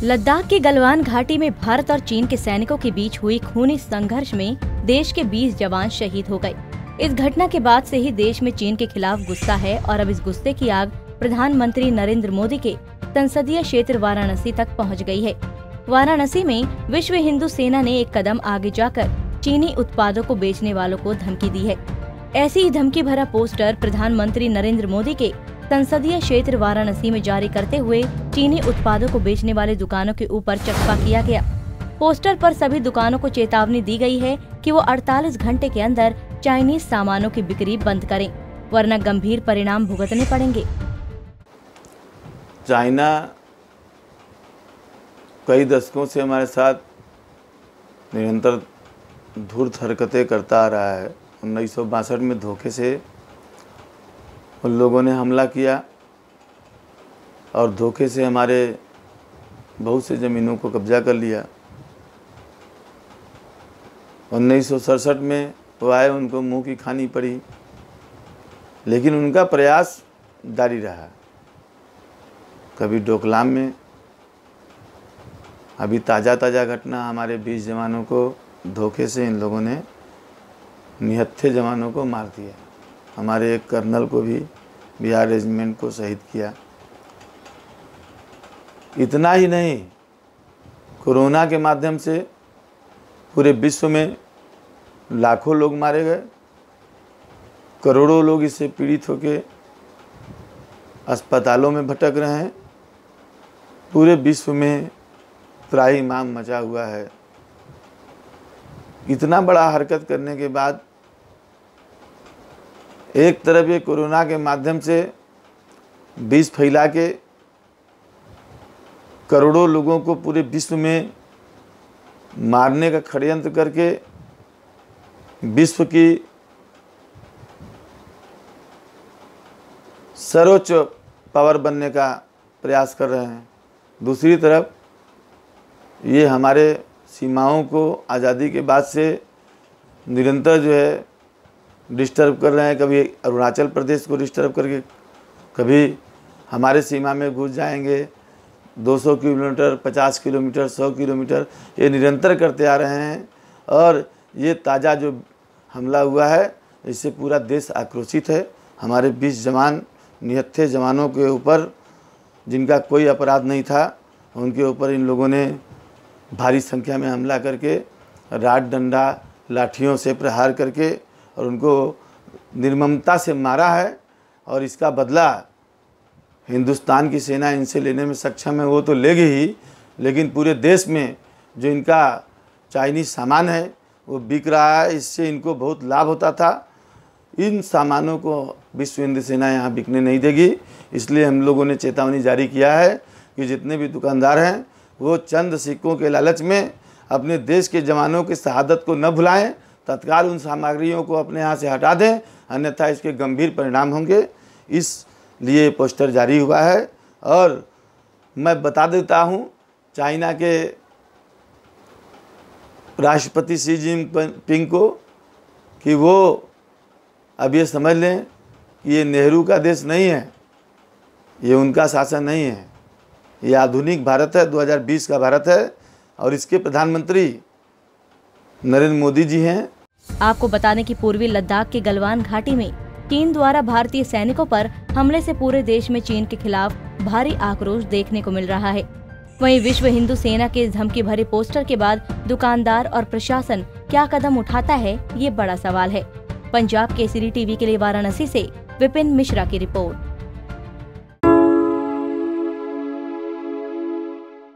लद्दाख की गलवान घाटी में भारत और चीन के सैनिकों के बीच हुई खूनी संघर्ष में देश के 20 जवान शहीद हो गए। इस घटना के बाद से ही देश में चीन के खिलाफ गुस्सा है और अब इस गुस्से की आग प्रधानमंत्री नरेंद्र मोदी के संसदीय क्षेत्र वाराणसी तक पहुंच गई है। वाराणसी में विश्व हिंदू सेना ने एक कदम आगे जाकर चीनी उत्पादों को बेचने वालों को धमकी दी है। ऐसी ही धमकी भरा पोस्टर प्रधानमंत्री नरेंद्र मोदी के संसदीय क्षेत्र वाराणसी में जारी करते हुए चीनी उत्पादों को बेचने वाले दुकानों के ऊपर चस्पा किया गया। पोस्टर पर सभी दुकानों को चेतावनी दी गई है कि वो 48 घंटे के अंदर चाइनीज सामानों की बिक्री बंद करें, वरना गंभीर परिणाम भुगतने पड़ेंगे। चाइना कई दशकों से हमारे साथ निरंतर धूर्त हरकतें करता आ रहा है। 1962 में धोखे से उन लोगों ने हमला किया और धोखे से हमारे बहुत से ज़मीनों को कब्जा कर लिया। 1967 में वो आए, उनको मुंह की खानी पड़ी, लेकिन उनका प्रयास जारी रहा। कभी डोकलाम में, अभी ताज़ा घटना, हमारे 20 जवानों को धोखे से इन लोगों ने निहत्थे जवानों को मार दिया। हमारे एक कर्नल को भी बिहार रेजिमेंट को शहीद किया। इतना ही नहीं, कोरोना के माध्यम से पूरे विश्व में लाखों लोग मारे गए, करोड़ों लोग इससे पीड़ित होकर अस्पतालों में भटक रहे हैं। पूरे विश्व में त्राहिमाम मचा हुआ है। इतना बड़ा हरकत करने के बाद एक तरफ ये कोरोना के माध्यम से विष फैला के करोड़ों लोगों को पूरे विश्व में मारने का षड्यंत्र करके विश्व की सर्वोच्च पावर बनने का प्रयास कर रहे हैं। दूसरी तरफ ये हमारे सीमाओं को आज़ादी के बाद से निरंतर जो है डिस्टर्ब कर रहे हैं। कभी अरुणाचल प्रदेश को डिस्टर्ब करके, कभी हमारे सीमा में घुस जाएंगे। 200 किलोमीटर, 50 किलोमीटर, 100 किलोमीटर ये निरंतर करते आ रहे हैं। और ये ताज़ा जो हमला हुआ है, इससे पूरा देश आक्रोशित है। हमारे 20 जवान, निहत्थे जवानों के ऊपर, जिनका कोई अपराध नहीं था, उनके ऊपर इन लोगों ने भारी संख्या में हमला करके राड डंडा लाठियों से प्रहार करके और उनको निर्ममता से मारा है। और इसका बदला हिंदुस्तान की सेना इनसे लेने में सक्षम है। वो तो लेगी ही, लेकिन पूरे देश में जो इनका चाइनीज़ सामान है वो बिक रहा है। इससे इनको बहुत लाभ होता था। इन सामानों को विश्व हिंदू सेना यहाँ बिकने नहीं देगी। इसलिए हम लोगों ने चेतावनी जारी किया है कि जितने भी दुकानदार हैं वो चंद सिक्कों के लालच में अपने देश के जवानों की शहादत को न भुलाएं। तत्काल उन सामग्रियों को अपने यहाँ से हटा दें, अन्यथा इसके गंभीर परिणाम होंगे। इसलिए पोस्टर जारी हुआ है। और मैं बता देता हूँ चाइना के राष्ट्रपति शी जिनपिंग को कि वो अब ये समझ लें कि ये नेहरू का देश नहीं है, ये उनका शासन नहीं है। ये आधुनिक भारत है, 2020 का भारत है और इसके प्रधानमंत्री नरेंद्र मोदी जी हैं। आपको बता दें कि पूर्वी लद्दाख के गलवान घाटी में चीन द्वारा भारतीय सैनिकों पर हमले से पूरे देश में चीन के खिलाफ भारी आक्रोश देखने को मिल रहा है। वहीं विश्व हिंदू सेना के धमकी भरे पोस्टर के बाद दुकानदार और प्रशासन क्या कदम उठाता है, ये बड़ा सवाल है। पंजाब केसरी टीवी के लिए वाराणसी से विपिन मिश्रा की रिपोर्ट।